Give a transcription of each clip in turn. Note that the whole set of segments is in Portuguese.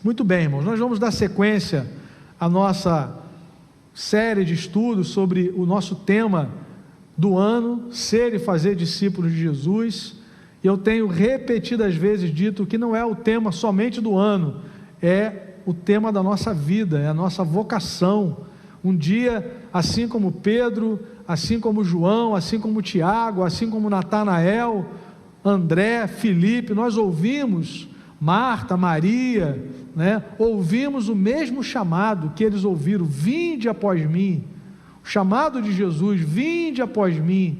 Muito bem, irmãos, nós vamos dar sequência à nossa série de estudos sobre o nosso tema do ano, ser e fazer discípulos de Jesus. E eu tenho repetidas vezes dito que não é o tema somente do ano, é o tema da nossa vida, é a nossa vocação. Um dia, assim como Pedro, assim como João, assim como Tiago, assim como Natanael, André, Filipe, nós ouvimos, Marta, Maria, ouvimos o mesmo chamado que eles ouviram: vinde após mim. O chamado de Jesus: vinde após mim.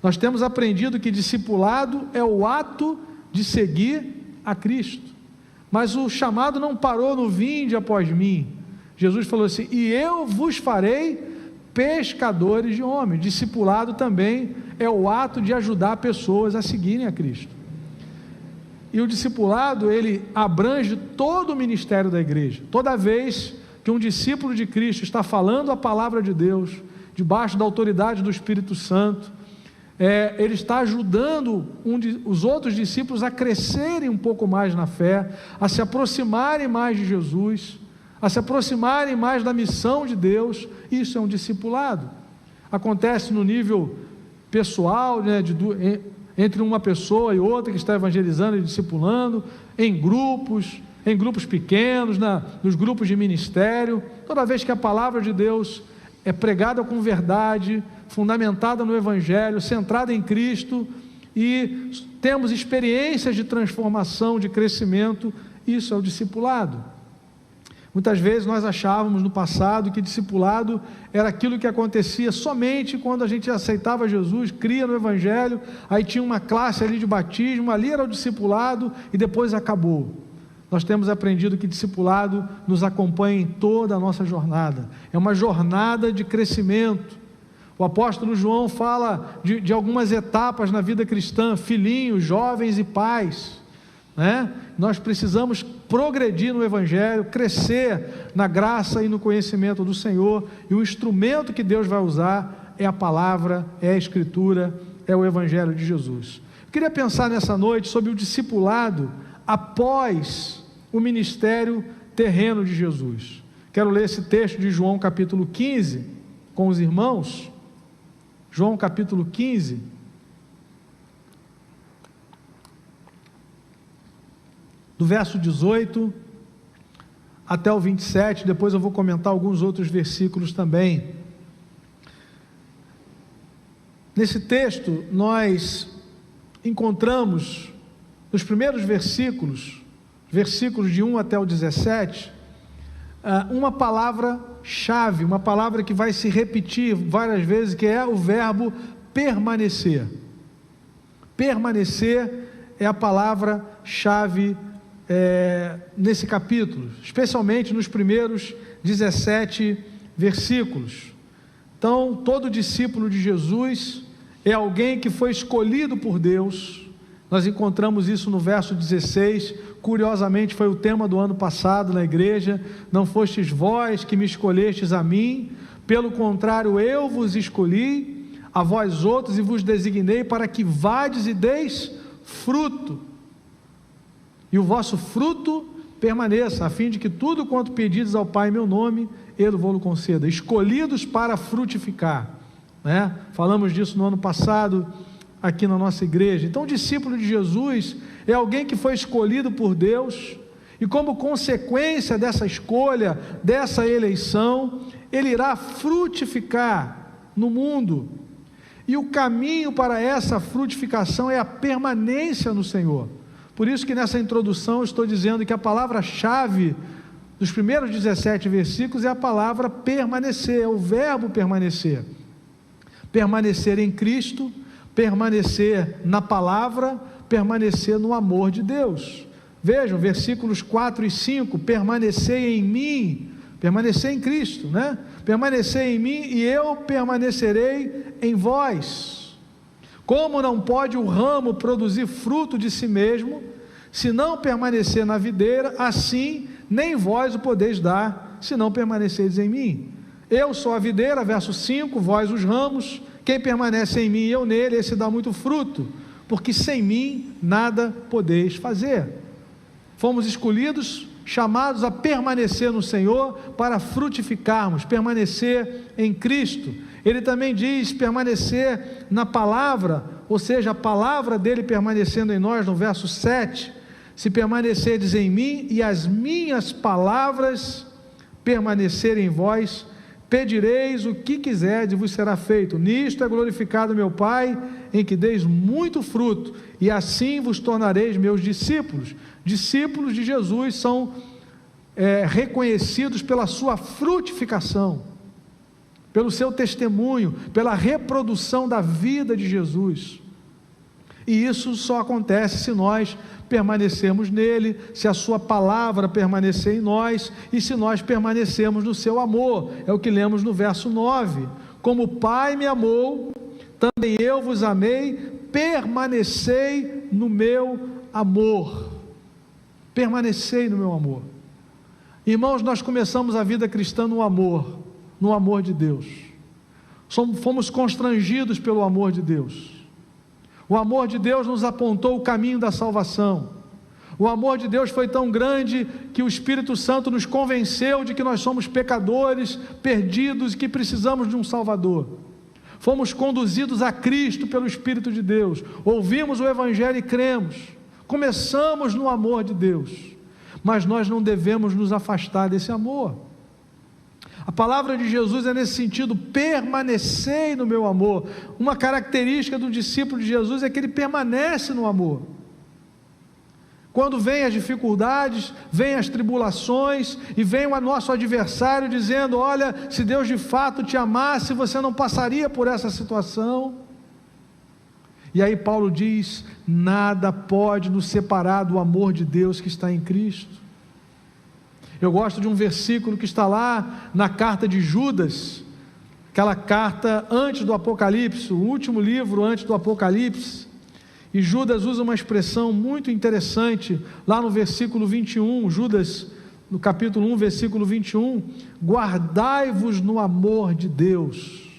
Nós temos aprendido que discipulado é o ato de seguir a Cristo, mas o chamado não parou no vinde após mim. Jesus falou assim: e eu vos farei pescadores de homens. Discipulado também é o ato de ajudar pessoas a seguirem a Cristo. E o discipulado, ele abrange todo o ministério da igreja. Toda vez que um discípulo de Cristo está falando a palavra de Deus, debaixo da autoridade do Espírito Santo, ele está ajudando os outros discípulos a crescerem um pouco mais na fé, a se aproximarem mais de Jesus, a se aproximarem mais da missão de Deus. Isso é um discipulado. Acontece no nível pessoal, entre uma pessoa e outra que está evangelizando e discipulando, em grupos pequenos, nos grupos de ministério. Toda vez que a palavra de Deus é pregada com verdade, fundamentada no Evangelho, centrada em Cristo, e temos experiências de transformação, de crescimento, isso é o discipulado. Muitas vezes nós achávamos no passado que discipulado era aquilo que acontecia somente quando a gente aceitava Jesus, cria no Evangelho, aí tinha uma classe ali de batismo, ali era o discipulado e depois acabou. Nós temos aprendido que discipulado nos acompanha em toda a nossa jornada, é uma jornada de crescimento. O apóstolo João fala de algumas etapas na vida cristã: filhinhos, jovens e pais. Nós precisamos progredir no Evangelho, crescer na graça e no conhecimento do Senhor, e o instrumento que Deus vai usar é a palavra, é a Escritura, é o Evangelho de Jesus. Eu queria pensar nessa noite sobre o discipulado após o ministério terreno de Jesus. Quero ler esse texto de João capítulo 15 com os irmãos. João capítulo 15, do verso 18 até o 27, depois eu vou comentar alguns outros versículos também. Nesse texto nós encontramos nos primeiros versículos de 1 até o 17, uma palavra-chave, uma palavra que vai se repetir várias vezes, que é o verbo permanecer. Permanecer é a palavra-chave nesse capítulo, especialmente nos primeiros 17 versículos. Então, todo discípulo de Jesus é alguém que foi escolhido por Deus. Nós encontramos isso no verso 16, curiosamente foi o tema do ano passado na igreja: não fostes vós que me escolhestes a mim, pelo contrário eu vos escolhi a vós outros e vos designei para que vades e deis fruto, e o vosso fruto permaneça, a fim de que tudo quanto pedides ao Pai em meu nome, Ele vos conceda. Escolhidos para frutificar, falamos disso no ano passado aqui na nossa igreja. Então o discípulo de Jesus é alguém que foi escolhido por Deus, e como consequência dessa escolha, dessa eleição, ele irá frutificar no mundo, e o caminho para essa frutificação é a permanência no Senhor. Por isso que nessa introdução eu estou dizendo que a palavra-chave dos primeiros 17 versículos é a palavra permanecer, é o verbo permanecer. Permanecer em Cristo, permanecer na palavra, permanecer no amor de Deus. Vejam, versículos 4 e 5, permanecer em mim, permanecer em Cristo, permanecer em mim e eu permanecerei em vós. Como não pode o ramo produzir fruto de si mesmo, se não permanecer na videira, assim nem vós o podeis dar, se não permaneceres em mim. Eu sou a videira, verso 5, vós os ramos. Quem permanece em mim e eu nele, esse dá muito fruto, porque sem mim nada podeis fazer. Fomos escolhidos chamados a permanecer no Senhor para frutificarmos, permanecer em Cristo. Ele também diz permanecer na palavra, ou seja, a palavra dele permanecendo em nós, no verso 7, se permanecerdes em mim e as minhas palavras permanecerem em vós, pedireis o que quiserdes e vos será feito. Nisto é glorificado meu Pai, em que deis muito fruto, e assim vos tornareis meus discípulos. Discípulos de Jesus são reconhecidos pela sua frutificação, pelo seu testemunho, pela reprodução da vida de Jesus. E isso só acontece se nós permanecermos nele, se a sua palavra permanecer em nós e se nós permanecermos no seu amor. É o que lemos no verso 9: como o Pai me amou, também eu vos amei, permanecei no meu amor. Permanecei no meu amor. Irmãos, nós começamos a vida cristã no amor de Deus. Fomos constrangidos pelo amor de Deus. O amor de Deus nos apontou o caminho da salvação. O amor de Deus foi tão grande que o Espírito Santo nos convenceu de que nós somos pecadores, perdidos e que precisamos de um Salvador. Fomos conduzidos a Cristo pelo Espírito de Deus. Ouvimos o Evangelho e cremos. Começamos no amor de Deus. Mas nós não devemos nos afastar desse amor. A palavra de Jesus é nesse sentido: permanecei no meu amor. Uma característica do discípulo de Jesus é que ele permanece no amor. Quando vêm as dificuldades, vêm as tribulações, e vem o nosso adversário dizendo: olha, se Deus de fato te amasse, você não passaria por essa situação. E aí Paulo diz: nada pode nos separar do amor de Deus que está em Cristo. Eu gosto de um versículo que está lá na carta de Judas, aquela carta antes do Apocalipse, o último livro antes do Apocalipse, e Judas usa uma expressão muito interessante, lá no versículo 21, Judas, no capítulo 1, versículo 21, guardai-vos no amor de Deus,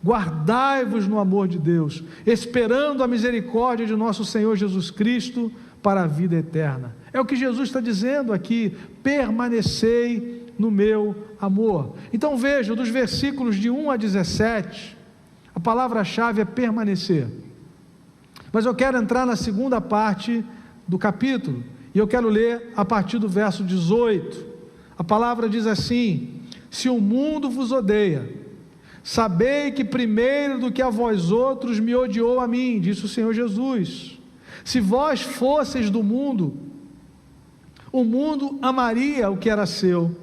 guardai-vos no amor de Deus, esperando a misericórdia de nosso Senhor Jesus Cristo, para a vida eterna. É o que Jesus está dizendo aqui: permanecei no meu amor. Então veja, dos versículos de 1 a 17, a palavra-chave é permanecer. Mas eu quero entrar na segunda parte do capítulo, e eu quero ler a partir do verso 18. A palavra diz assim: se o mundo vos odeia, sabei que primeiro do que a vós outros me odiou a mim, disse o Senhor Jesus. Se vós fosseis do mundo, o mundo amaria o que era seu.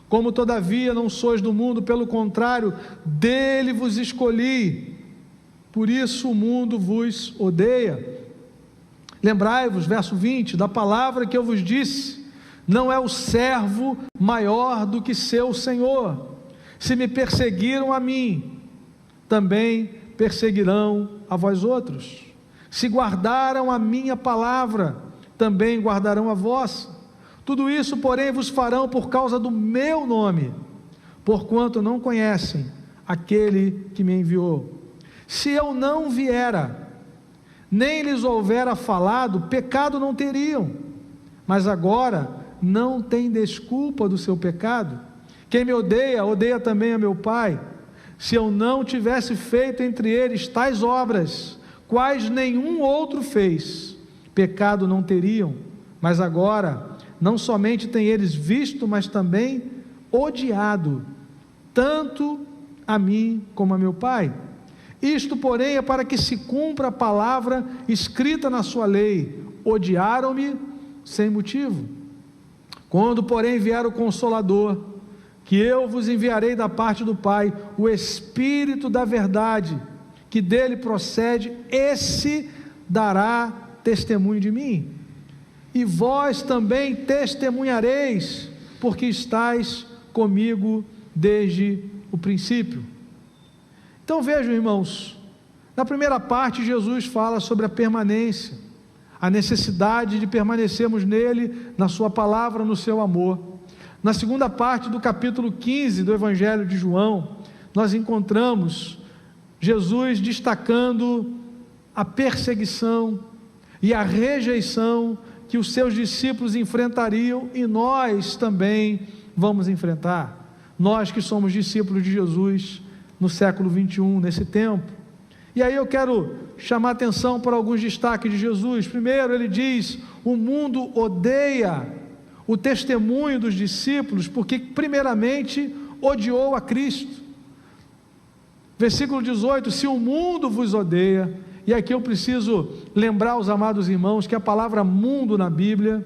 Como todavia não sois do mundo, pelo contrário, dele vos escolhi, por isso o mundo vos odeia. Lembrai-vos, verso 20, da palavra que eu vos disse: não é o servo maior do que seu senhor. Se me perseguiram a mim, também perseguirão a vós outros. Se guardaram a minha palavra, também guardarão a vossa. Tudo isso, porém, vos farão por causa do meu nome, porquanto não conhecem aquele que me enviou. Se eu não viera, nem lhes houvera falado, pecado não teriam, mas agora não tem desculpa do seu pecado. Quem me odeia, odeia também a meu Pai. Se eu não tivesse feito entre eles tais obras, quais nenhum outro fez, pecado não teriam, mas agora, não somente têm eles visto, mas também odiado, tanto a mim como a meu Pai. Isto, porém, é para que se cumpra a palavra escrita na sua lei: odiaram-me sem motivo. Quando, porém, vier o Consolador, que eu vos enviarei da parte do Pai, o Espírito da verdade, que dele procede, esse dará testemunho de mim, e vós também testemunhareis, porque estáis comigo desde o princípio. Então vejam, irmãos, na primeira parte Jesus fala sobre a permanência, a necessidade de permanecermos nele, na sua palavra, no seu amor. Na segunda parte do capítulo 15 do Evangelho de João, nós encontramos Jesus destacando a perseguição e a rejeição que os seus discípulos enfrentariam e nós também vamos enfrentar. Nós que somos discípulos de Jesus no século 21, nesse tempo. E aí eu quero chamar atenção para alguns destaques de Jesus. Primeiro, ele diz: o mundo odeia o testemunho dos discípulos, porque primeiramente odiou a Cristo. Versículo 18: se o mundo vos odeia, e aqui eu preciso lembrar os amados irmãos que a palavra mundo na Bíblia,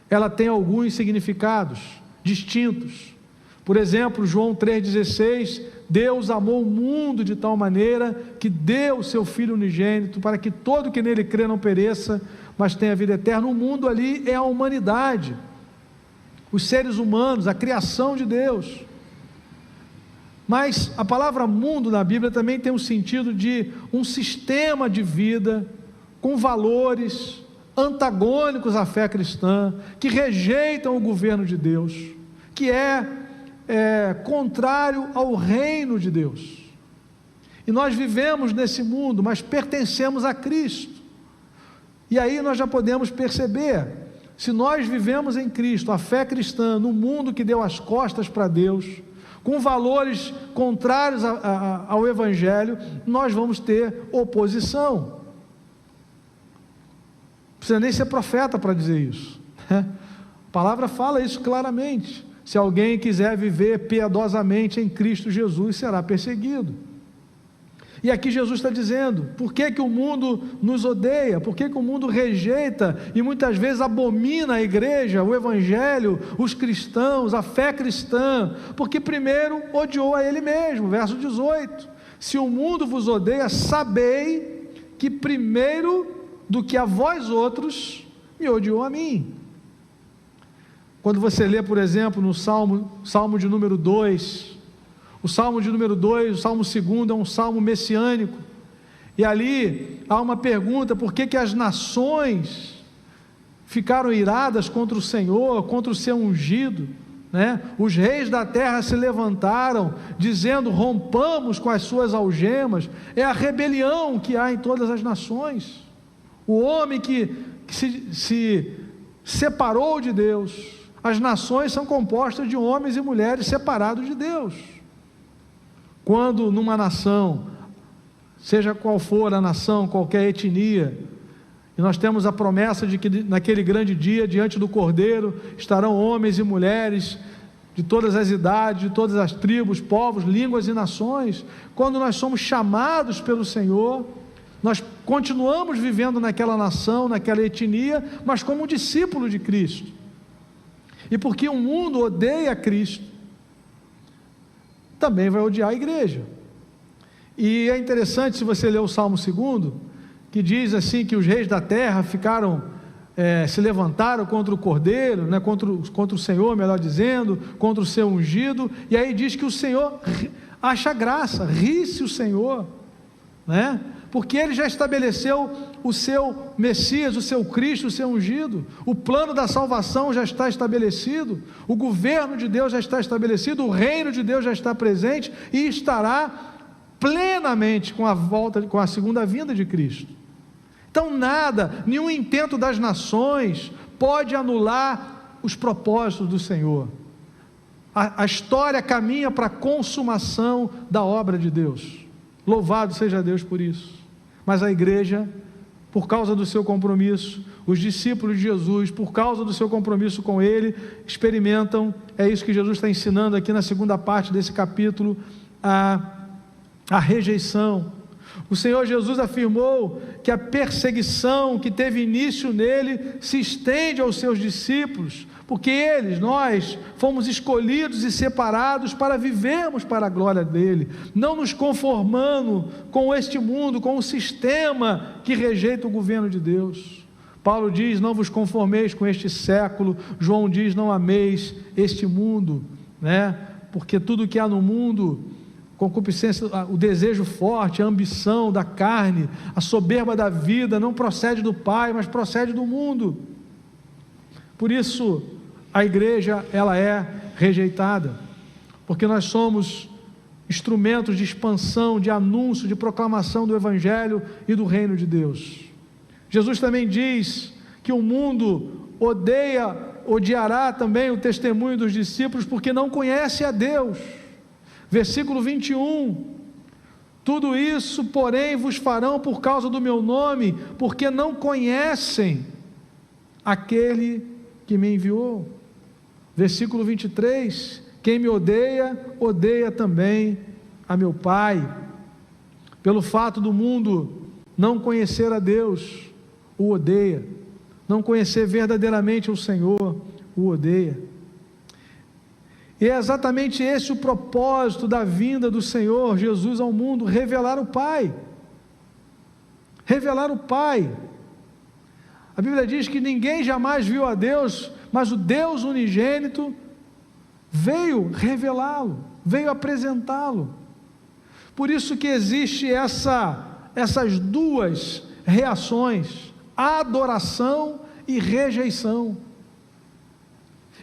ela tem alguns significados distintos. Por exemplo, João 3,16, Deus amou o mundo de tal maneira que deu o seu Filho unigênito, para que todo que nele crê não pereça, mas tenha vida eterna. O mundo ali é a humanidade, os seres humanos, a criação de Deus. Mas a palavra mundo na Bíblia também tem um sentido de um sistema de vida, com valores antagônicos à fé cristã, que rejeitam o governo de Deus, que é contrário ao reino de Deus. E nós vivemos nesse mundo, mas pertencemos a Cristo. E aí nós já podemos perceber, se nós vivemos em Cristo, a fé cristã, no mundo que deu as costas para Deus, com valores contrários ao Evangelho, nós vamos ter oposição. Não precisa nem ser profeta para dizer isso. A palavra fala isso claramente. Se alguém quiser viver piedosamente em Cristo Jesus, será perseguido. E aqui Jesus está dizendo, por que que o mundo nos odeia? Por que que o mundo rejeita e muitas vezes abomina a igreja, o evangelho, os cristãos, a fé cristã? Porque primeiro odiou a ele mesmo, verso 18, se o mundo vos odeia, sabei que primeiro do que a vós outros, me odiou a mim. Quando você lê, por exemplo, no Salmo de número 2, o Salmo de número 2, o Salmo 2 é um salmo messiânico, e ali há uma pergunta: por que que as nações ficaram iradas contra o Senhor, contra o seu ungido, né? Os reis da terra se levantaram, dizendo: rompamos com as suas algemas. É a rebelião que há em todas as nações, o homem que se separou de Deus. As nações são compostas de homens e mulheres separados de Deus. Quando numa nação, seja qual for a nação, qualquer etnia, e nós temos a promessa de que naquele grande dia, diante do Cordeiro, estarão homens e mulheres de todas as idades, de todas as tribos, povos, línguas e nações. Quando nós somos chamados pelo Senhor, nós continuamos vivendo naquela nação, naquela etnia, mas como discípulo de Cristo. E porque o mundo odeia Cristo, também vai odiar a igreja. E é interessante, se você ler o Salmo 2, que diz assim, que os reis da terra se levantaram contra o Cordeiro, né, contra o Senhor, melhor dizendo, contra o seu ungido, e aí diz que o Senhor acha graça, ri-se o Senhor, né? Porque ele já estabeleceu o seu Messias, o seu Cristo, o seu ungido. O plano da salvação já está estabelecido, o governo de Deus já está estabelecido, o reino de Deus já está presente e estará plenamente com a segunda vinda de Cristo. Então nenhum intento das nações pode anular os propósitos do Senhor. A história caminha para a consumação da obra de Deus. Louvado seja Deus por isso. Mas a igreja, por causa do seu compromisso, os discípulos de Jesus, por causa do seu compromisso com Ele, experimentam, é isso que Jesus está ensinando aqui na segunda parte desse capítulo, a rejeição. O Senhor Jesus afirmou que a perseguição que teve início nele se estende aos seus discípulos, porque nós fomos escolhidos e separados para vivermos para a glória dele, não nos conformando com este mundo, com o sistema que rejeita o governo de Deus. Paulo diz: não vos conformeis com este século. João diz: não ameis este mundo, né? Porque tudo que há no mundo, concupiscência, o desejo forte, a ambição da carne, a soberba da vida, não procede do Pai, mas procede do mundo. Por isso a igreja, ela é rejeitada, porque nós somos instrumentos de expansão, de anúncio, de proclamação do Evangelho e do reino de Deus. Jesus também diz que o mundo odiará também o testemunho dos discípulos, porque não conhece a Deus. Versículo 21, tudo isso, porém, vos farão por causa do meu nome, porque não conhecem aquele que me enviou. Versículo 23, quem me odeia, odeia também a meu Pai. Pelo fato do mundo não conhecer a Deus, o odeia. Não conhecer verdadeiramente o Senhor, o odeia. E é exatamente esse o propósito da vinda do Senhor Jesus ao mundo, revelar o Pai. Revelar o Pai. A Bíblia diz que ninguém jamais viu a Deus, mas o Deus unigênito veio revelá-lo, veio apresentá-lo. Por isso que existe essas duas reações, adoração e rejeição.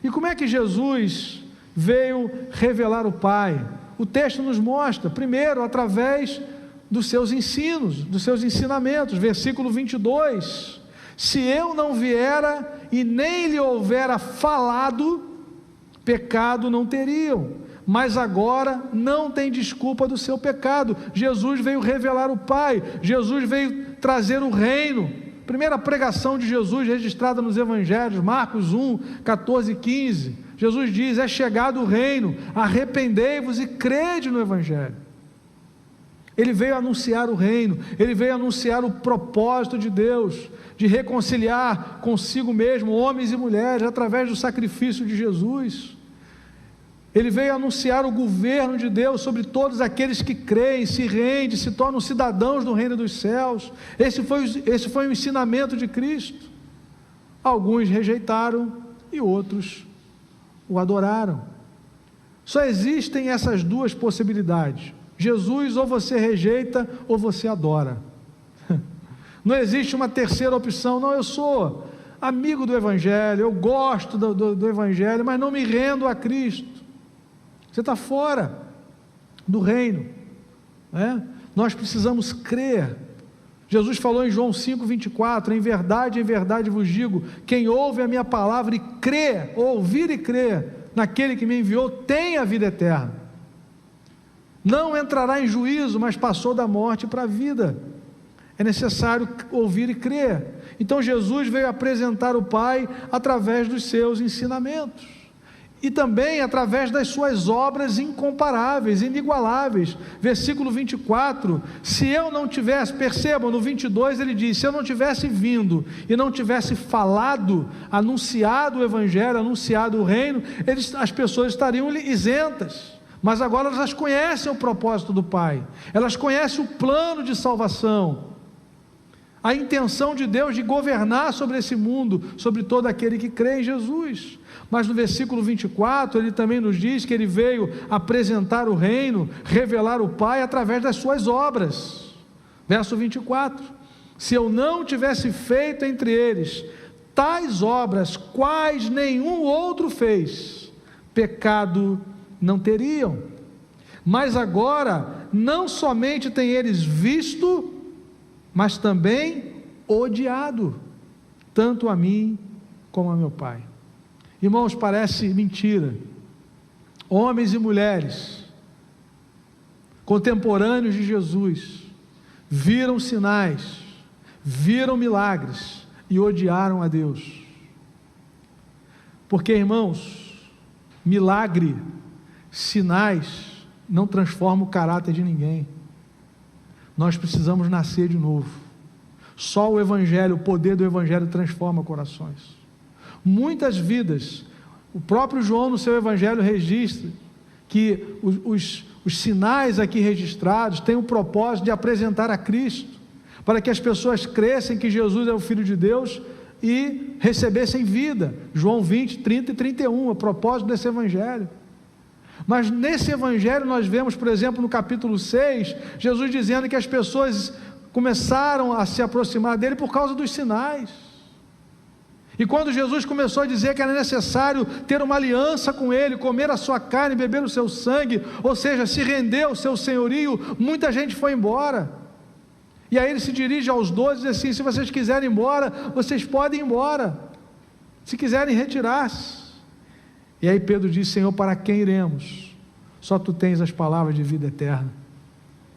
E como é que Jesus veio revelar o Pai? O texto nos mostra, primeiro, através dos seus ensinos, dos seus ensinamentos. Versículo 22, se eu não viera e nem lhe houvera falado, pecado não teriam, mas agora não tem desculpa do seu pecado. Jesus veio revelar o Pai, Jesus veio trazer o reino. Primeira pregação de Jesus registrada nos Evangelhos, Marcos 1, 14 e 15, Jesus diz, é chegado o reino, arrependei-vos e crede no Evangelho. Ele veio anunciar o reino, ele veio anunciar o propósito de Deus, de reconciliar consigo mesmo homens e mulheres, através do sacrifício de Jesus. Ele veio anunciar o governo de Deus sobre todos aqueles que creem, se rendem, se tornam cidadãos do reino dos céus. Esse foi o ensinamento de Cristo. Alguns rejeitaram e outros o adoraram. Só existem essas duas possibilidades. Jesus, ou você rejeita ou você adora. Não existe uma terceira opção. Não, eu sou amigo do Evangelho, eu gosto do Evangelho, mas não me rendo a Cristo. Você está fora do reino, né? Nós precisamos crer. Jesus falou em João 5,24, em verdade vos digo, quem ouve a minha palavra e crê, ouvir e crer naquele que me enviou, tem a vida eterna, não entrará em juízo, mas passou da morte para a vida. É necessário ouvir e crer. Então Jesus veio apresentar o Pai através dos seus ensinamentos, e também através das suas obras incomparáveis, inigualáveis. Versículo 24, se eu não tivesse, percebam, no 22 ele diz, se eu não tivesse vindo e não tivesse falado, anunciado o Evangelho, anunciado o reino, as pessoas estariam isentas, mas agora elas conhecem o propósito do Pai, elas conhecem o plano de salvação, a intenção de Deus de governar sobre esse mundo, sobre todo aquele que crê em Jesus. Mas no versículo 24, ele também nos diz que ele veio apresentar o reino, revelar o Pai através das suas obras. Verso 24, se eu não tivesse feito entre eles tais obras, quais nenhum outro fez, pecado não teriam. Mas agora, não somente têm eles visto, mas também odiado, tanto a mim como a meu Pai. Irmãos, parece mentira. Homens e mulheres contemporâneos de Jesus viram sinais, viram milagres e odiaram a Deus. Porque, irmãos, milagre, sinais não transformam o caráter de ninguém. Nós precisamos nascer de novo. Só o Evangelho, o poder do Evangelho transforma corações. Muitas vidas, o próprio João no seu Evangelho registra que os sinais aqui registrados têm o propósito de apresentar a Cristo, para que as pessoas cresçam que Jesus é o Filho de Deus e recebessem vida. João 20, 30 e 31, a propósito desse Evangelho. Mas nesse Evangelho nós vemos, por exemplo, no capítulo 6, Jesus dizendo que as pessoas começaram a se aproximar dele por causa dos sinais. E quando Jesus começou a dizer que era necessário ter uma aliança com ele, comer a sua carne, beber o seu sangue, ou seja, se render ao seu senhorio, muita gente foi embora. E aí ele se dirige aos 12 e diz assim, se vocês quiserem ir embora, vocês podem ir embora. Se quiserem retirar-se. E aí Pedro diz: Senhor, para quem iremos? Só tu tens as palavras de vida eterna.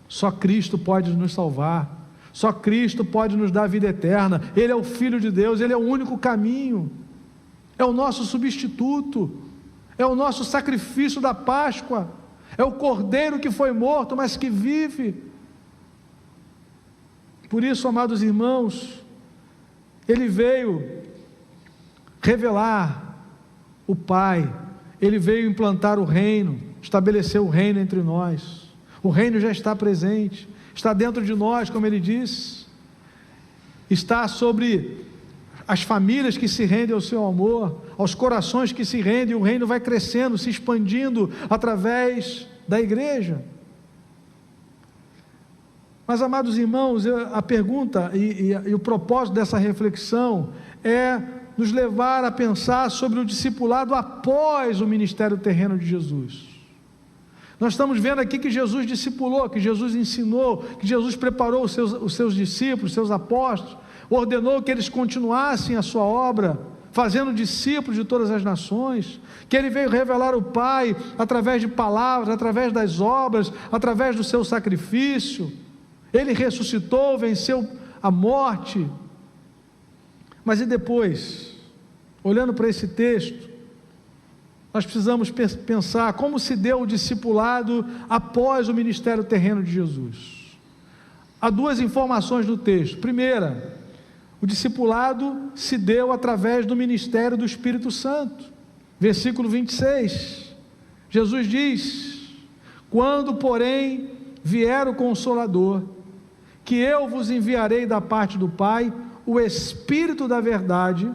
Só Cristo pode nos salvar. Só Cristo pode nos dar vida eterna. Ele é o Filho de Deus, Ele é o único caminho. É o nosso substituto. É o nosso sacrifício da Páscoa. É o Cordeiro que foi morto, mas que vive. Por isso, amados irmãos, Ele veio revelar o Pai. Ele veio implantar o reino, estabelecer o reino entre nós. O reino já está presente, está dentro de nós, como Ele disse. Está sobre as famílias que se rendem ao seu amor, aos corações que se rendem. O reino vai crescendo, se expandindo através da igreja. Mas, amados irmãos, a pergunta e o propósito dessa reflexão é nos levar a pensar sobre o discipulado após o ministério terreno de Jesus. Nós estamos vendo aqui que Jesus discipulou, que Jesus ensinou, que Jesus preparou os seus discípulos, seus apóstolos, ordenou que eles continuassem a sua obra, fazendo discípulos de todas as nações, que Ele veio revelar o Pai através de palavras, através das obras, através do seu sacrifício. Ele ressuscitou, venceu a morte. Mas e depois? Olhando para esse texto, nós precisamos pensar como se deu o discipulado após o ministério terreno de Jesus. Há duas informações no texto. Primeira, o discipulado se deu através do ministério do Espírito Santo. Versículo 26, Jesus diz: quando, porém, vier o Consolador, que eu vos enviarei da parte do Pai, o Espírito da verdade,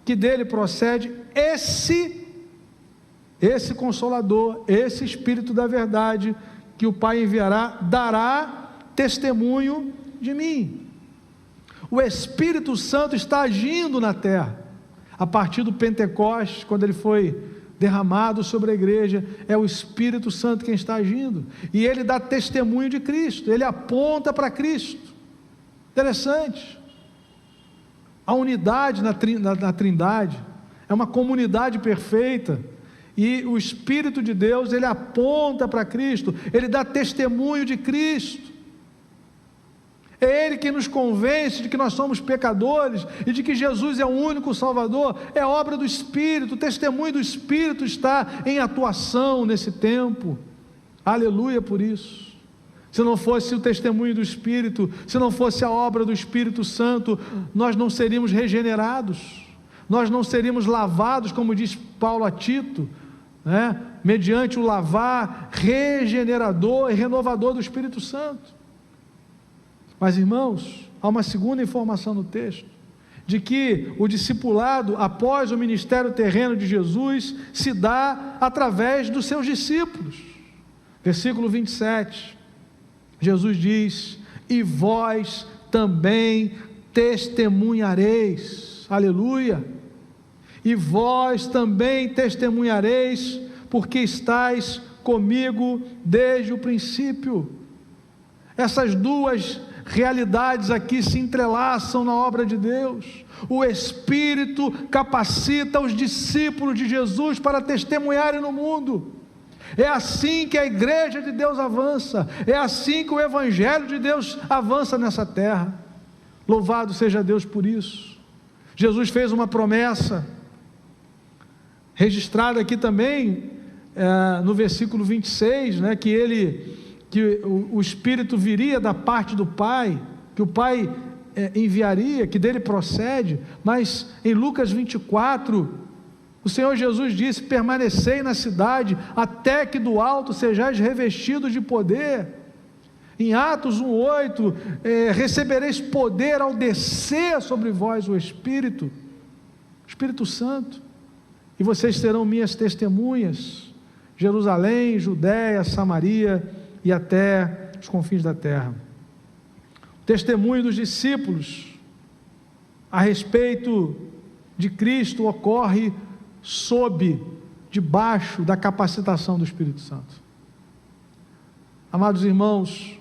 que dele procede, esse Consolador, esse Espírito da verdade, que o Pai enviará, dará testemunho de mim. O Espírito Santo está agindo na terra, a partir do Pentecostes, quando ele foi derramado sobre a igreja, é o Espírito Santo quem está agindo, e ele dá testemunho de Cristo, ele aponta para Cristo. Interessante, a unidade na Trindade, é uma comunidade perfeita, e o Espírito de Deus, ele aponta para Cristo, ele dá testemunho de Cristo. É Ele que nos convence de que nós somos pecadores e de que Jesus é o único Salvador. É obra do Espírito, o testemunho do Espírito está em atuação nesse tempo. Aleluia por isso. Se não fosse o testemunho do Espírito, se não fosse a obra do Espírito Santo, nós não seríamos regenerados, nós não seríamos lavados, como diz Paulo a Tito, né? Mediante o lavar regenerador e renovador do Espírito Santo. Mas, irmãos, há uma segunda informação no texto, de que o discipulado após o ministério terreno de Jesus se dá através dos seus discípulos. Versículo 27, Jesus diz: e vós também testemunhareis. Aleluia! E vós também testemunhareis, porque estáis comigo desde o princípio. Essas duas realidades aqui se entrelaçam na obra de Deus. O Espírito capacita os discípulos de Jesus para testemunharem no mundo. É assim que a igreja de Deus avança, é assim que o Evangelho de Deus avança nessa terra. Louvado seja Deus por isso. Jesus fez uma promessa, registrada aqui também, no versículo 26, né, que o Espírito viria da parte do Pai, que o Pai enviaria, que dele procede. Mas em Lucas 24, o Senhor Jesus disse: permanecei na cidade, até que do alto sejais revestidos de poder. Em Atos 1:8, recebereis poder ao descer sobre vós o Espírito Santo, e vocês serão minhas testemunhas, Jerusalém, Judéia, Samaria e até os confins da terra. O testemunho dos discípulos a respeito de Cristo ocorre debaixo da capacitação do Espírito Santo. Amados irmãos,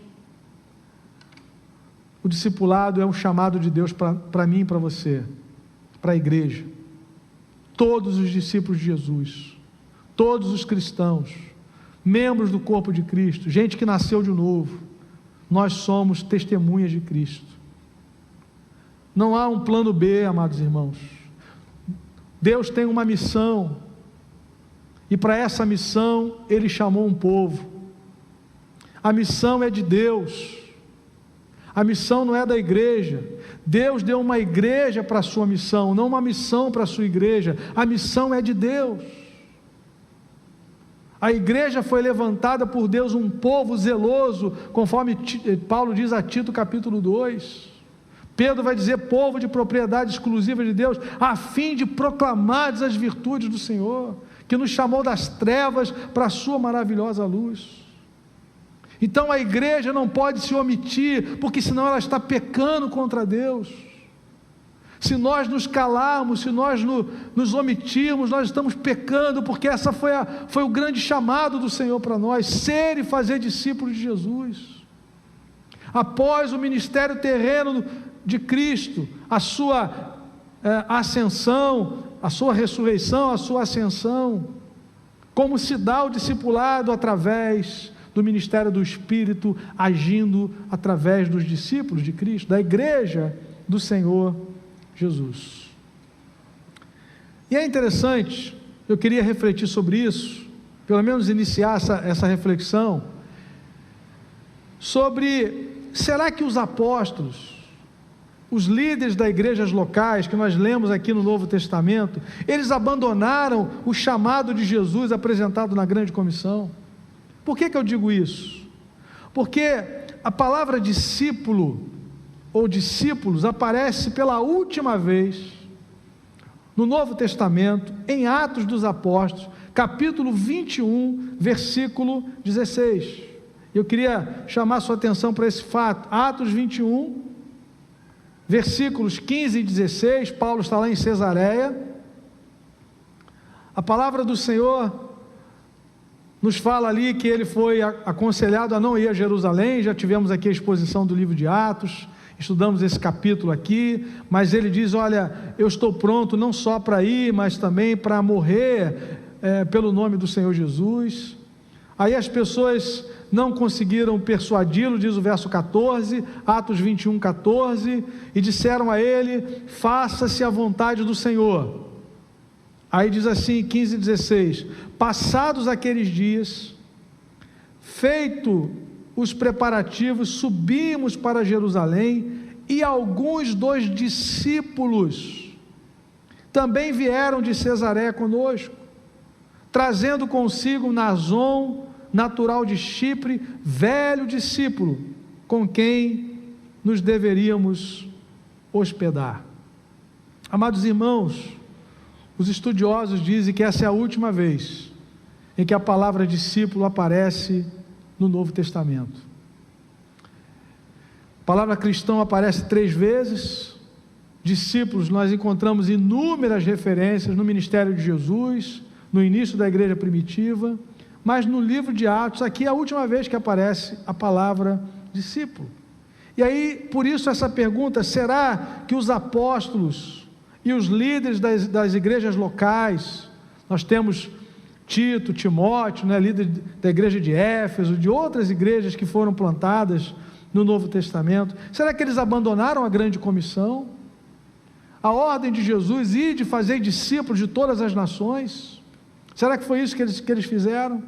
o discipulado é um chamado de Deus para mim e para você, para a igreja. todos os discípulos de Jesus, todos os cristãos, membros do corpo de Cristo, gente que nasceu de novo, nós somos testemunhas de Cristo. Não há um plano B, amados irmãos. Deus tem uma missão, e para essa missão Ele chamou um povo. A missão é de Deus, a missão não é da igreja. Deus deu uma igreja para a sua missão, não uma missão para a sua igreja. A missão é de Deus. A igreja foi levantada por Deus, um povo zeloso, conforme Paulo diz a Tito capítulo 2. Pedro vai dizer povo de propriedade exclusiva de Deus, a fim de proclamar as virtudes do Senhor, que nos chamou das trevas para a sua maravilhosa luz. Então a igreja não pode se omitir, porque senão ela está pecando contra Deus. Se nós nos calarmos, se nós nos omitirmos, nós estamos pecando, porque essa foi o grande chamado do Senhor para nós, ser e fazer discípulos de Jesus. Após o ministério terreno de Cristo, a sua ascensão, a sua ressurreição, a sua ascensão, como se dá o discipulado através do ministério do Espírito, agindo através dos discípulos de Cristo, da igreja do Senhor Jesus. E é interessante, eu queria refletir sobre isso, pelo menos iniciar essa reflexão, sobre, será que os apóstolos, os líderes das igrejas locais, que nós lemos aqui no Novo Testamento, eles abandonaram o chamado de Jesus apresentado na grande comissão? Por que eu digo isso? Porque a palavra discípulo, ou discípulos, aparece pela última vez no Novo Testamento, em Atos dos Apóstolos, capítulo 21, versículo 16. Eu queria chamar sua atenção para esse fato. Atos 21, versículos 15 e 16, Paulo está lá em Cesareia. A palavra do Senhor nos fala ali que ele foi aconselhado a não ir a Jerusalém. Já tivemos aqui a exposição do livro de Atos, estudamos esse capítulo aqui, mas ele diz, olha, eu estou pronto não só para ir, mas também para morrer pelo nome do Senhor Jesus. Aí as pessoas não conseguiram persuadi-lo, diz o verso 14, Atos 21, 14, e disseram a ele, faça-se a vontade do Senhor. Aí diz assim, 15 e 16, passados aqueles dias, feito os preparativos, subimos para Jerusalém, e alguns dos discípulos também vieram de Cesareia conosco, trazendo consigo Nason, natural de Chipre, velho discípulo, com quem nos deveríamos hospedar. Amados irmãos, os estudiosos dizem que essa é a última vez em que a palavra discípulo aparece no Novo Testamento. A palavra cristão aparece 3 vezes, discípulos nós encontramos inúmeras referências no ministério de Jesus, no início da igreja primitiva, mas no livro de Atos, aqui é a última vez que aparece a palavra discípulo. E aí, por isso essa pergunta, será que os apóstolos e os líderes das igrejas locais, nós temos Tito, Timóteo, líder da igreja de Éfeso, de outras igrejas que foram plantadas no Novo Testamento, será que eles abandonaram a grande comissão? A ordem de Jesus, ir de fazer discípulos de todas as nações? Será que foi isso que eles fizeram?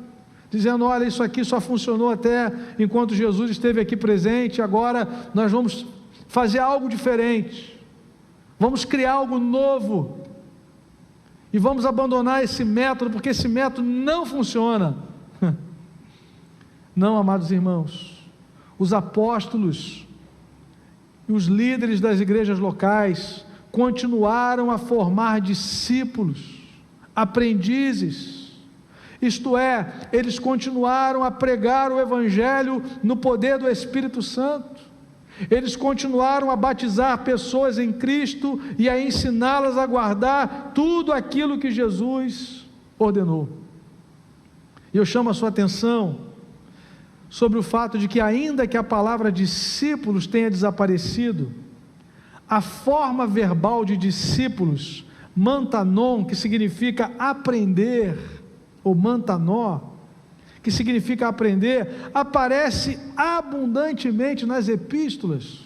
Dizendo, olha, isso aqui só funcionou até enquanto Jesus esteve aqui presente, agora nós vamos fazer algo diferente, vamos criar algo novo, e vamos abandonar esse método, porque esse método não funciona. Não, amados irmãos, os apóstolos e os líderes das igrejas locais continuaram a formar discípulos, aprendizes, isto é, eles continuaram a pregar o Evangelho no poder do Espírito Santo, eles continuaram a batizar pessoas em Cristo e a ensiná-las a guardar tudo aquilo que Jesus ordenou. E eu chamo a sua atenção sobre o fato de que, ainda que a palavra discípulos tenha desaparecido, a forma verbal de discípulos mantanon, que significa aprender, ou mantanó, que significa aprender, aparece abundantemente nas epístolas,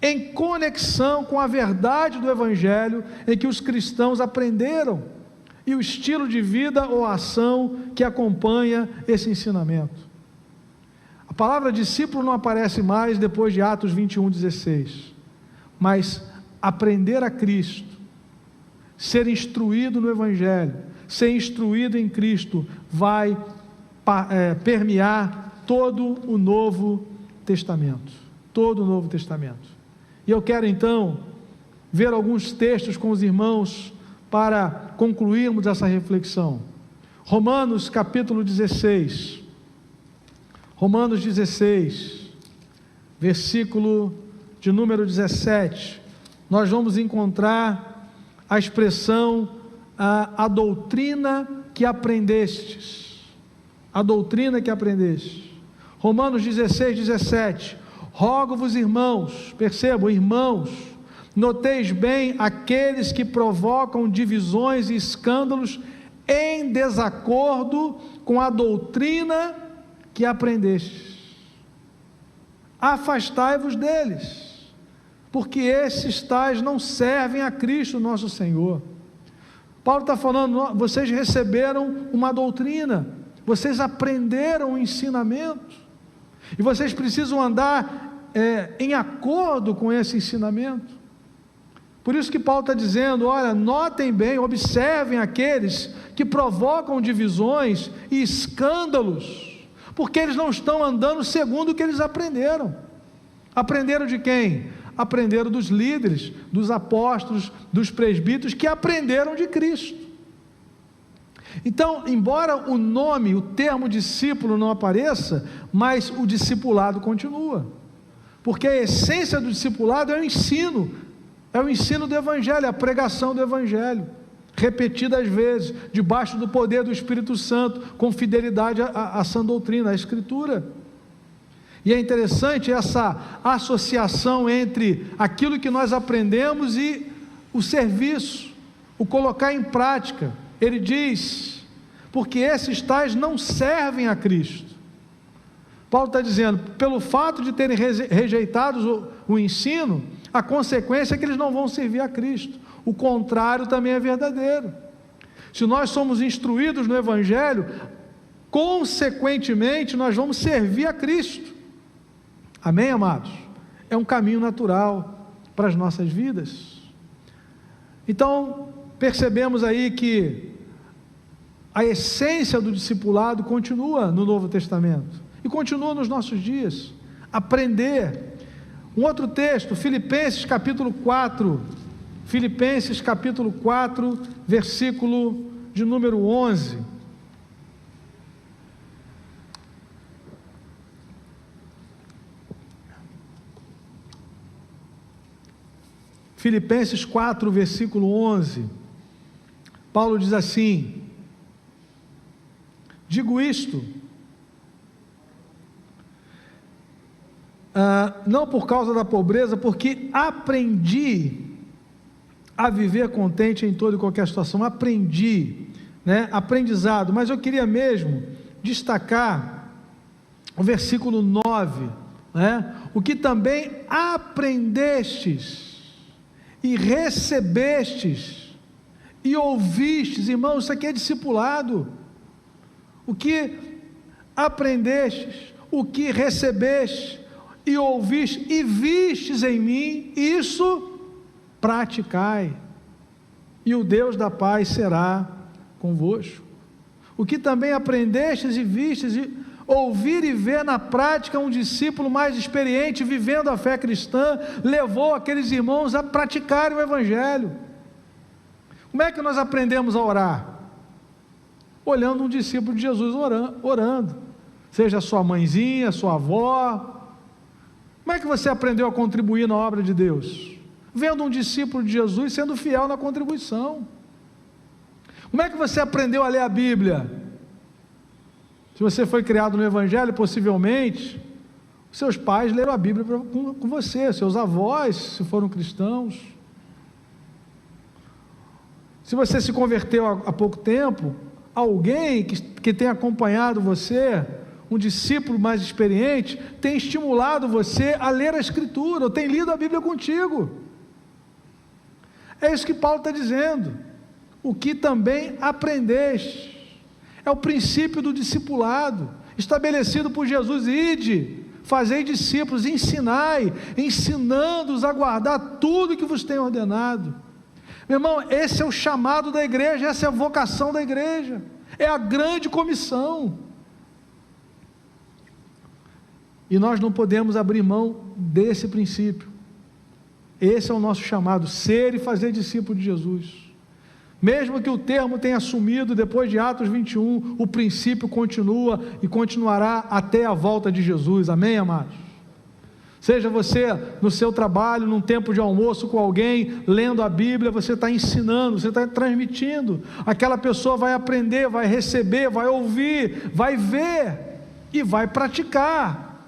em conexão com a verdade do Evangelho em que os cristãos aprenderam, e o estilo de vida ou ação que acompanha esse ensinamento. A palavra discípulo não aparece mais depois de Atos 21:16, mas aprender a Cristo, ser instruído no Evangelho, ser instruído em Cristo, vai permear todo o Novo Testamento, todo o Novo Testamento. E eu quero então ver alguns textos com os irmãos para concluirmos essa reflexão. Romanos capítulo 16, Romanos 16, versículo de número 17, nós vamos encontrar a expressão, a doutrina que aprendestes, a doutrina que aprendestes. Romanos 16, 17, rogo-vos, irmãos, percebam, irmãos, noteis bem aqueles que provocam divisões e escândalos em desacordo com a doutrina que aprendestes. Afastai-vos deles, porque esses tais não servem a Cristo nosso Senhor. Paulo está falando, vocês receberam uma doutrina, vocês aprenderam o ensinamento, e vocês precisam andar em acordo com esse ensinamento. Por isso que Paulo está dizendo, olha, notem bem, observem aqueles que provocam divisões e escândalos, porque eles não estão andando segundo o que eles aprenderam. Aprenderam de quem? Aprenderam dos líderes, dos apóstolos, dos presbíteros, que aprenderam de Cristo. Então, embora o nome, o termo discípulo não apareça, mas o discipulado continua, porque a essência do discipulado é o ensino do Evangelho, a pregação do Evangelho, repetidas vezes, debaixo do poder do Espírito Santo, com fidelidade à sã doutrina, à Escritura. E é interessante essa associação entre aquilo que nós aprendemos e o serviço, o colocar em prática. Ele diz, porque esses tais não servem a Cristo. Paulo está dizendo, pelo fato de terem rejeitado o ensino, a consequência é que eles não vão servir a Cristo. O contrário também é verdadeiro. Se nós somos instruídos no Evangelho, consequentemente nós vamos servir a Cristo. Amém, amados? É um caminho natural para as nossas vidas. Então, percebemos aí que a essência do discipulado continua no Novo Testamento e continua nos nossos dias. Aprender. Um outro texto, Filipenses capítulo 4, versículo de número 11. Filipenses 4, versículo 11, Paulo diz assim, digo isto, não por causa da pobreza, porque aprendi a viver contente em toda e qualquer situação, aprendi, aprendizado, mas eu queria mesmo destacar o versículo 9, o que também aprendestes, e recebestes, e ouvistes, irmãos, isso aqui é discipulado, o que aprendestes, o que recebestes, e ouvistes, e vistes em mim, isso praticai, e o Deus da paz será convosco. O que também aprendestes e vistes, e ouvir e ver na prática, um discípulo mais experiente, vivendo a fé cristã, levou aqueles irmãos a praticarem o Evangelho. Como é que nós aprendemos a orar? Olhando um discípulo de Jesus orando, seja sua mãezinha, sua avó. Como é que você aprendeu a contribuir na obra de Deus? Vendo um discípulo de Jesus sendo fiel na contribuição. Como é que você aprendeu a ler a Bíblia? Se você foi criado no Evangelho, possivelmente, seus pais leram a Bíblia com você, seus avós, se foram cristãos. Se você se converteu há pouco tempo, alguém que tem acompanhado você, um discípulo mais experiente, tem estimulado você a ler a Escritura, ou tem lido a Bíblia contigo. É isso que Paulo está dizendo. O que também aprendeste. É o princípio do discipulado, estabelecido por Jesus. Ide, fazei discípulos, ensinai, ensinando-os a guardar tudo que vos tenho ordenado. Meu irmão, esse é o chamado da igreja, essa é a vocação da igreja, é a grande comissão, e nós não podemos abrir mão desse princípio. Esse é o nosso chamado, ser e fazer discípulo de Jesus. Mesmo que o termo tenha sumido depois de Atos 21, o princípio continua e continuará até a volta de Jesus, amém, amados? Seja você no seu trabalho, num tempo de almoço com alguém, lendo a Bíblia, você está ensinando, você está transmitindo, aquela pessoa vai aprender, vai receber, vai ouvir, vai ver e vai praticar.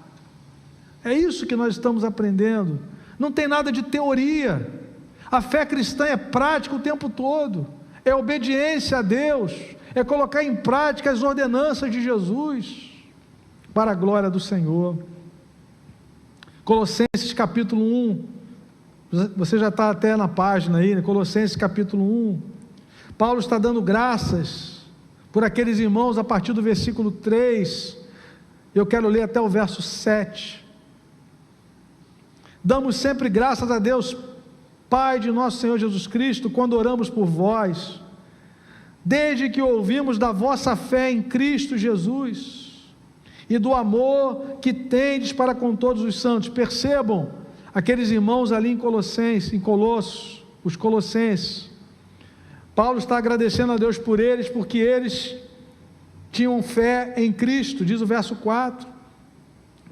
É isso que nós estamos aprendendo. Não tem nada de teoria. A fé cristã é prática o tempo todo, é obediência a Deus, é colocar em prática as ordenanças de Jesus, para a glória do Senhor. Colossenses capítulo 1, você já está até na página aí, né? Colossenses capítulo 1, Paulo está dando graças por aqueles irmãos a partir do versículo 3, eu quero ler até o verso 7, damos sempre graças a Deus, Pai de nosso Senhor Jesus Cristo, quando oramos por vós, desde que ouvimos da vossa fé em Cristo Jesus, e do amor que tendes para com todos os santos. Percebam, aqueles irmãos ali em Colossos, os colossenses, Paulo está agradecendo a Deus por eles, porque eles tinham fé em Cristo, diz o verso 4,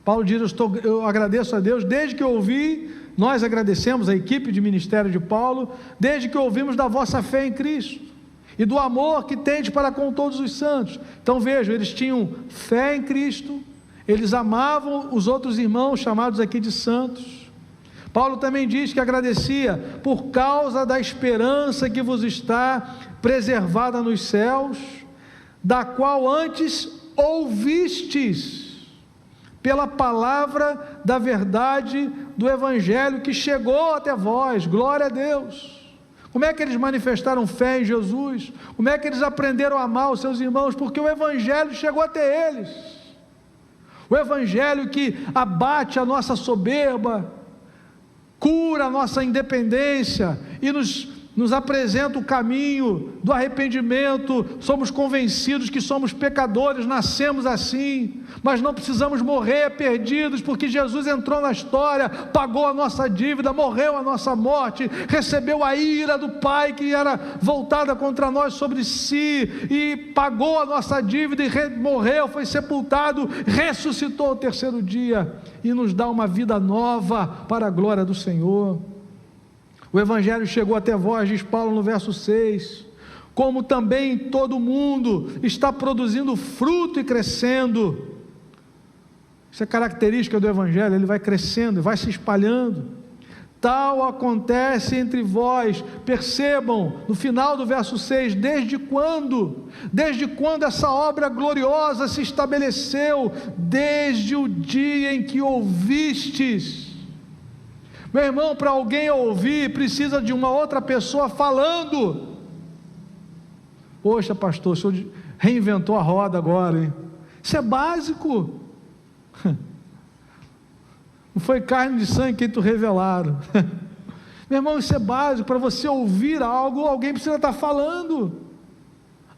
Paulo diz, eu agradeço a Deus, desde que eu ouvi, nós agradecemos a equipe de ministério de Paulo, desde que ouvimos da vossa fé em Cristo, e do amor que tendes para com todos os santos. Então vejam, eles tinham fé em Cristo, eles amavam os outros irmãos, chamados aqui de santos. Paulo também diz que agradecia por causa da esperança que vos está preservada nos céus, da qual antes ouvistes, pela palavra da verdade do Evangelho que chegou até vós. Glória a Deus. Como é que eles manifestaram fé em Jesus? Como é que eles aprenderam a amar os seus irmãos? Porque o Evangelho chegou até eles, o Evangelho que abate a nossa soberba, cura a nossa independência e nos apresenta o caminho do arrependimento. Somos convencidos que somos pecadores, nascemos assim, mas não precisamos morrer perdidos, porque Jesus entrou na história, pagou a nossa dívida, morreu a nossa morte, recebeu a ira do Pai que era voltada contra nós sobre si, e pagou a nossa dívida, e morreu, foi sepultado, ressuscitou ao terceiro dia, e nos dá uma vida nova para a glória do Senhor. O Evangelho chegou até vós, diz Paulo no verso 6, como também todo mundo está produzindo fruto e crescendo. Isso é característica do Evangelho, ele vai crescendo, vai se espalhando. Tal acontece entre vós. Percebam, no final do verso 6, desde quando essa obra gloriosa se estabeleceu? Desde o dia em que ouvistes. Meu irmão, para alguém ouvir, precisa de uma outra pessoa falando. Poxa, pastor, o senhor reinventou a roda agora, hein? Isso é básico. Não foi carne de sangue que tu revelaram. Meu irmão, isso é básico. Para você ouvir algo, alguém precisa estar falando.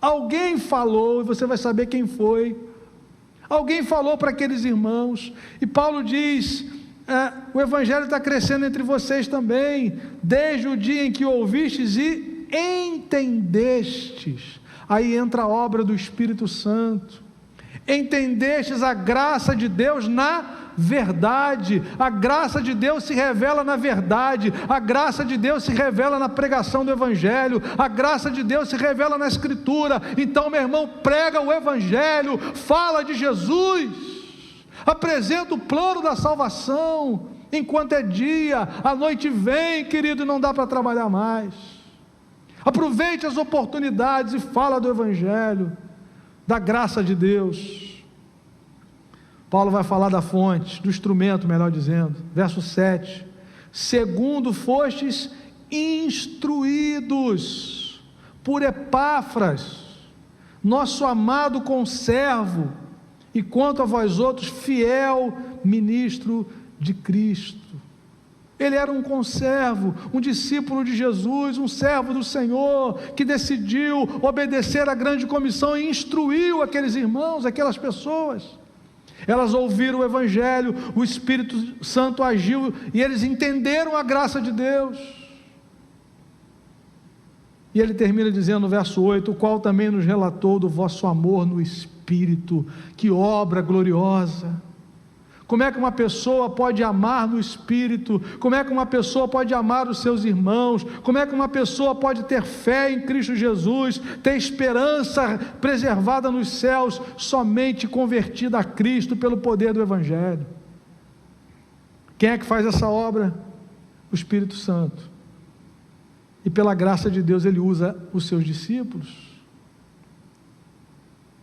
Alguém falou, e você vai saber quem foi. Alguém falou para aqueles irmãos, e Paulo diz, o Evangelho está crescendo entre vocês também, desde o dia em que ouvistes e entendestes. Aí entra a obra do Espírito Santo. Entendestes a graça de Deus na verdade. A graça de Deus se revela na verdade, a graça de Deus se revela na pregação do Evangelho, a graça de Deus se revela na Escritura. Então, meu irmão, prega o Evangelho, fala de Jesus, apresenta o plano da salvação, enquanto é dia. A noite vem, querido, e não dá para trabalhar mais. Aproveite as oportunidades e fala do Evangelho, da graça de Deus. Paulo vai falar da fonte, do instrumento, melhor dizendo. Verso 7. Segundo fostes instruídos por Epáfras, nosso amado conservo, e quanto a vós outros, fiel ministro de Cristo. Ele era um conservo, um discípulo de Jesus, um servo do Senhor, que decidiu obedecer à grande comissão e instruiu aqueles irmãos, aquelas pessoas. Elas ouviram o Evangelho, o Espírito Santo agiu e eles entenderam a graça de Deus. E ele termina dizendo no verso 8: o qual também nos relatou do vosso amor no Espírito, que obra gloriosa. Como é que uma pessoa pode amar no Espírito? Como é que uma pessoa pode amar os seus irmãos? Como é que uma pessoa pode ter fé em Cristo Jesus, ter esperança preservada nos céus, somente convertida a Cristo pelo poder do Evangelho? Quem é que faz essa obra? O Espírito Santo. E pela graça de Deus ele usa os seus discípulos.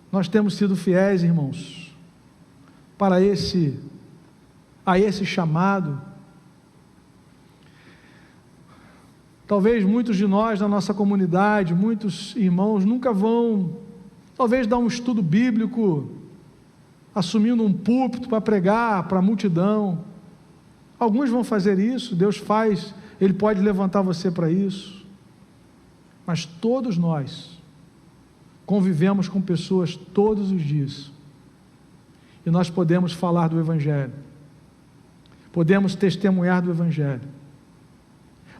Nós temos sido fiéis, irmãos, a esse chamado. Talvez muitos de nós na nossa comunidade, muitos irmãos nunca vão, talvez dar um estudo bíblico, assumindo um púlpito para pregar para a multidão. Alguns vão fazer isso, Deus faz, Ele pode levantar você para isso, mas todos nós convivemos com pessoas todos os dias, e nós podemos falar do Evangelho, podemos testemunhar do Evangelho,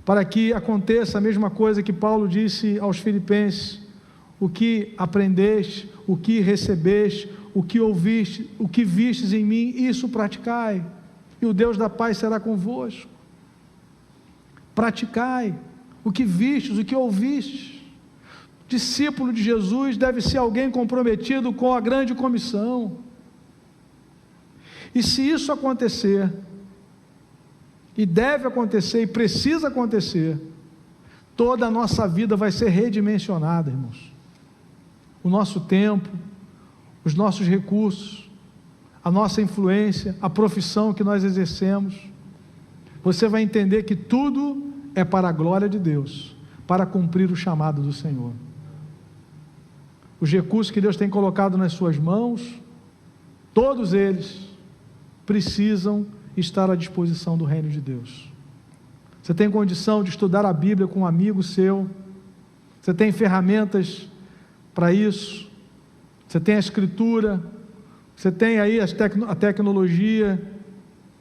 para que aconteça a mesma coisa que Paulo disse aos Filipenses: o que aprendeste, o que recebeste, o que ouviste, o que vistes em mim, isso praticai, e o Deus da paz será convosco. Praticai o que vistes, o que ouvistes. Discípulo de Jesus deve ser alguém comprometido com a grande comissão. E se isso acontecer, e deve acontecer, e precisa acontecer, toda a nossa vida vai ser redimensionada, irmãos. O nosso tempo, os nossos recursos, a nossa influência, a profissão que nós exercemos, você vai entender que tudo é para a glória de Deus, para cumprir o chamado do Senhor. Os recursos que Deus tem colocado nas suas mãos, todos eles precisam estar à disposição do reino de Deus. Você tem condição de estudar a Bíblia com um amigo seu, você tem ferramentas para isso, você tem a Escritura, você tem aí a tecnologia.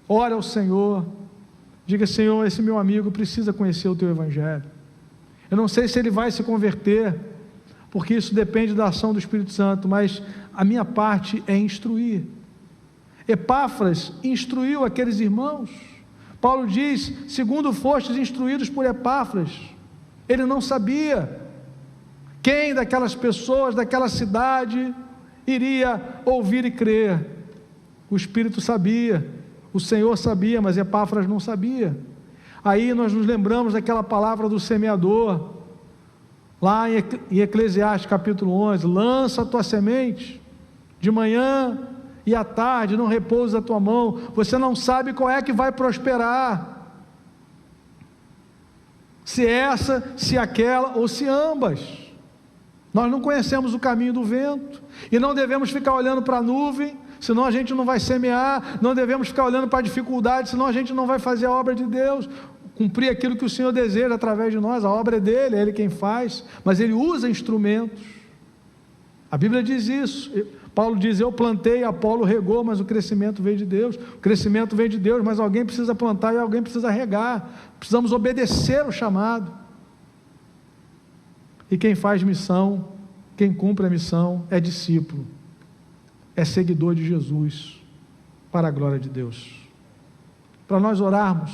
Ore ao Senhor, diga: Senhor, esse meu amigo precisa conhecer o Teu Evangelho. Eu não sei se ele vai se converter, porque isso depende da ação do Espírito Santo, mas a minha parte é instruir. Epáfras instruiu aqueles irmãos. Paulo diz: segundo fostes instruídos por Epáfras. Ele não sabia quem daquelas pessoas, daquela cidade, iria ouvir e crer. O Espírito sabia, o Senhor sabia, mas Epáfras não sabia. Aí nós nos lembramos daquela palavra do semeador, lá em Eclesiastes capítulo 11, lança a tua semente, de manhã e à tarde não repousa a tua mão, você não sabe qual é que vai prosperar, se essa, se aquela ou se ambas. Nós não conhecemos o caminho do vento, e não devemos ficar olhando para a nuvem, senão a gente não vai semear. Não devemos ficar olhando para a dificuldade, senão a gente não vai fazer a obra de Deus, cumprir aquilo que o Senhor deseja através de nós. A obra é dele, é Ele quem faz, mas Ele usa instrumentos. A Bíblia diz isso. Paulo diz: eu plantei, Apolo regou, mas o crescimento veio de Deus. O crescimento veio de Deus, mas alguém precisa plantar e alguém precisa regar. Precisamos obedecer o chamado. E quem faz missão, quem cumpre a missão, é discípulo, é seguidor de Jesus, para a glória de Deus. Para nós orarmos,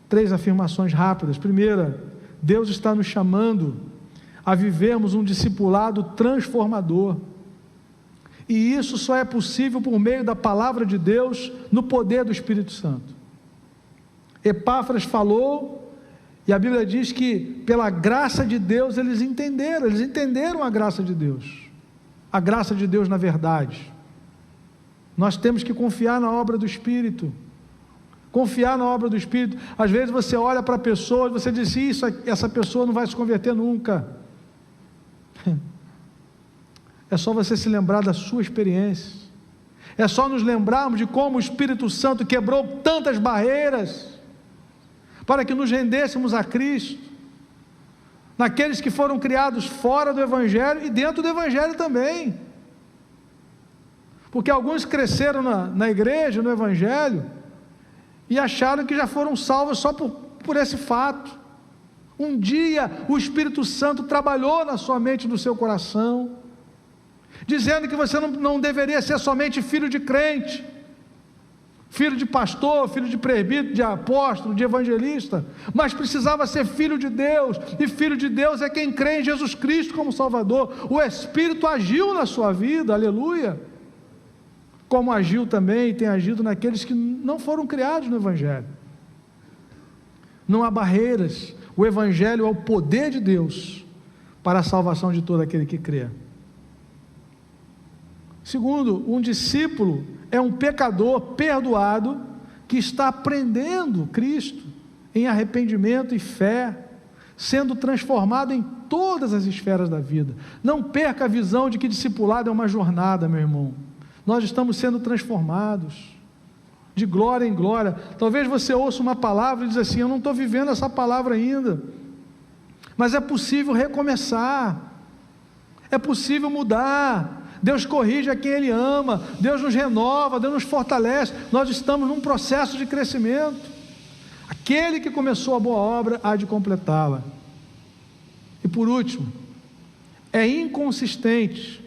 3 afirmações rápidas. Primeira, Deus está nos chamando a vivermos um discipulado transformador, e isso só é possível por meio da palavra de Deus, no poder do Espírito Santo. Epáfras falou, E a Bíblia diz que pela graça de Deus eles entenderam a graça de Deus. A graça de Deus na verdade. Nós temos que confiar na obra do Espírito. Confiar na obra do Espírito. Às vezes você olha para a pessoa e você diz, essa pessoa não vai se converter nunca. É só você se lembrar da sua experiência. É só nos lembrarmos de como o Espírito Santo quebrou tantas barreiras para que nos rendêssemos a Cristo, naqueles que foram criados fora do Evangelho e dentro do Evangelho também, porque alguns cresceram na igreja, no Evangelho, e acharam que já foram salvos só por esse fato. Um dia o Espírito Santo trabalhou na sua mente e no seu coração, dizendo que você não deveria ser somente filho de crente, filho de pastor, filho de presbítero, de apóstolo, de evangelista, mas precisava ser filho de Deus, e filho de Deus é quem crê em Jesus Cristo como Salvador. O Espírito agiu na sua vida, aleluia, como agiu também e tem agido naqueles que não foram criados no Evangelho. Não há barreiras, o Evangelho é o poder de Deus para a salvação de todo aquele que crê. Segundo, um discípulo é um pecador perdoado que está aprendendo Cristo em arrependimento e fé, sendo transformado em todas as esferas da vida. Não perca a visão de que discipulado é uma jornada, meu irmão. Nós estamos sendo transformados de glória em glória. Talvez você ouça uma palavra e diz assim, eu não estou vivendo essa palavra ainda, mas é possível recomeçar, é possível mudar. Deus corrige a quem Ele ama, Deus nos renova, Deus nos fortalece. Nós estamos num processo de crescimento. Aquele que começou a boa obra há de completá-la. E por último, é inconsistente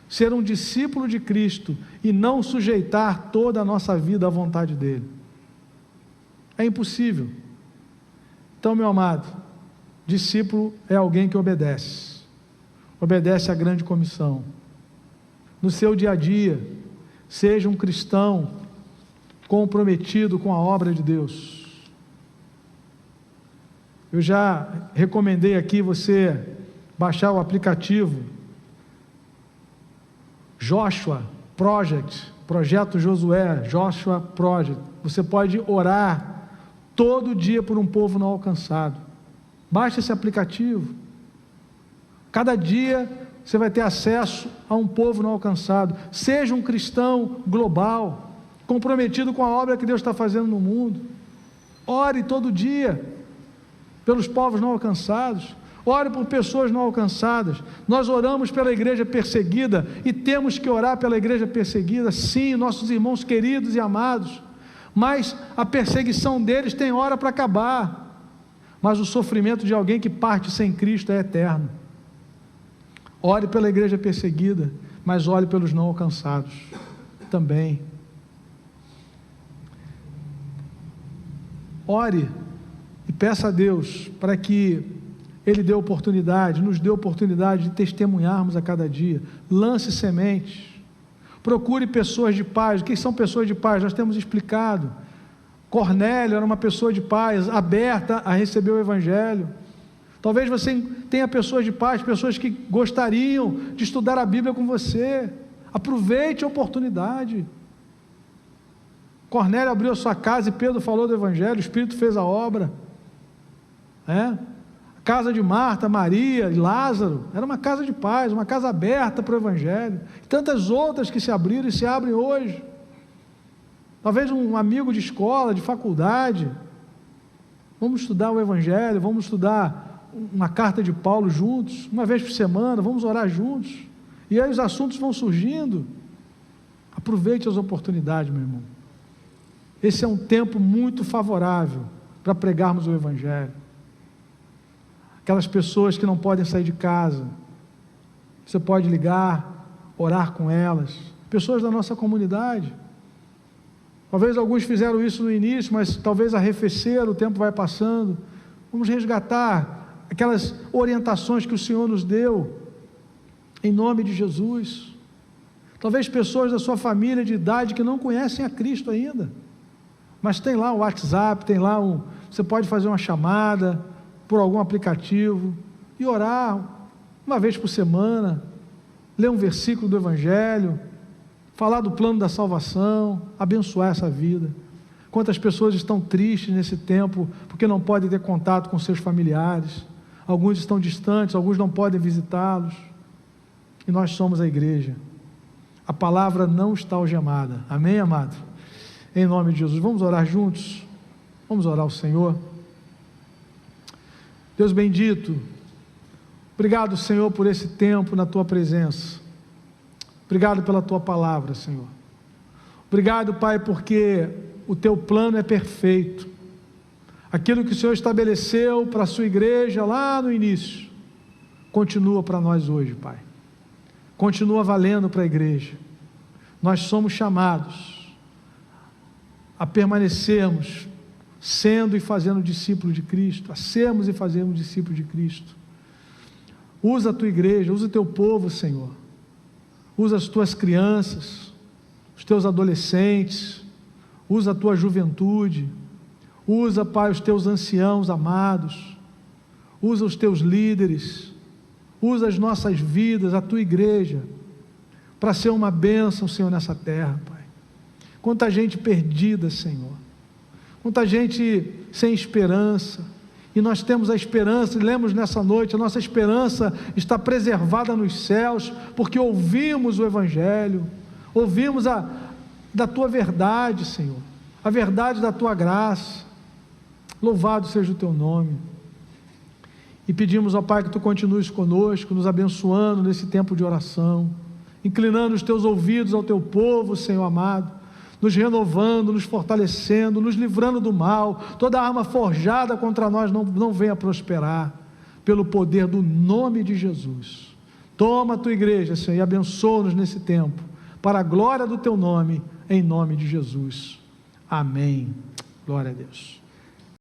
ser um discípulo de Cristo e não sujeitar toda a nossa vida à vontade dEle. É impossível. Então, meu amado, discípulo é alguém que obedece à grande comissão. No seu dia a dia, seja um cristão comprometido com a obra de Deus. Eu já recomendei aqui você baixar o aplicativo Joshua Project, Projeto Josué, Joshua Project. Você pode orar todo dia por um povo não alcançado. Baixe esse aplicativo. Cada dia você vai ter acesso a um povo não alcançado. Seja um cristão global, comprometido com a obra que Deus está fazendo no mundo. Ore todo dia pelos povos não alcançados. Ore por pessoas não alcançadas. Nós oramos pela igreja perseguida e temos que orar pela igreja perseguida, sim, nossos irmãos queridos e amados, mas a perseguição deles tem hora para acabar, mas o sofrimento de alguém que parte sem Cristo é eterno. Ore pela igreja perseguida, mas ore pelos não alcançados também. Ore e peça a Deus para que Ele dê oportunidade, nos dê oportunidade de testemunharmos a cada dia. Lance sementes, procure pessoas de paz. O que são pessoas de paz? Nós temos explicado. Cornélio era uma pessoa de paz, aberta a receber o Evangelho. Talvez você tenha pessoas de paz, pessoas que gostariam de estudar a Bíblia com você. Aproveite a oportunidade. Cornélio abriu a sua casa e Pedro falou do Evangelho, o Espírito fez a obra. A casa de Marta, Maria e Lázaro, era uma casa de paz, uma casa aberta para o Evangelho. E tantas outras que se abriram e se abrem hoje. Talvez um amigo de escola, de faculdade. Vamos estudar o Evangelho, vamos estudar uma carta de Paulo juntos, uma vez por semana, vamos orar juntos, e aí os assuntos vão surgindo. Aproveite as oportunidades, meu irmão. Esse é um tempo muito favorável para pregarmos o Evangelho. Aquelas pessoas que não podem sair de casa, você pode ligar, orar com elas, pessoas da nossa comunidade. Talvez alguns fizeram isso no início, mas talvez arrefeceram, o tempo vai passando. Vamos resgatar aquelas orientações que o Senhor nos deu, em nome de Jesus. Talvez pessoas da sua família de idade que não conhecem a Cristo ainda, mas tem lá o WhatsApp, tem lá você pode fazer uma chamada, por algum aplicativo e orar uma vez por semana, ler um versículo do Evangelho, falar do plano da salvação, abençoar essa vida. Quantas pessoas estão tristes nesse tempo porque não podem ter contato com seus familiares, alguns estão distantes, alguns não podem visitá-los, e nós somos a igreja. A palavra não está algemada, amém, amado? Em nome de Jesus, vamos orar juntos? Vamos orar ao Senhor. Deus bendito, obrigado, Senhor, por esse tempo na Tua presença, obrigado pela Tua palavra, Senhor, obrigado, Pai, porque o Teu plano é perfeito, aquilo que o Senhor estabeleceu para a Sua igreja lá no início, continua para nós hoje, Pai, continua valendo para a igreja. Nós somos chamados a permanecermos sendo e fazendo discípulos de Cristo, a sermos e fazermos discípulos de Cristo. Usa a Tua igreja, usa o Teu povo, Senhor, usa as Tuas crianças, os Teus adolescentes, usa a Tua juventude, usa, Pai, os Teus anciãos amados, usa os Teus líderes, usa as nossas vidas, a Tua igreja, para ser uma bênção, Senhor, nessa terra, Pai. Quanta gente perdida, Senhor, quanta gente sem esperança, e nós temos a esperança, e lemos nessa noite, a nossa esperança está preservada nos céus, porque ouvimos o Evangelho, ouvimos da Tua verdade, Senhor, a verdade da Tua graça. Louvado seja o Teu nome, e pedimos ao Pai que Tu continues conosco, nos abençoando nesse tempo de oração, inclinando os Teus ouvidos ao Teu povo, Senhor amado, nos renovando, nos fortalecendo, nos livrando do mal. Toda arma forjada contra nós não venha prosperar, pelo poder do nome de Jesus. Toma a Tua igreja, Senhor, e abençoa-nos nesse tempo, para a glória do Teu nome, em nome de Jesus, amém. Glória a Deus.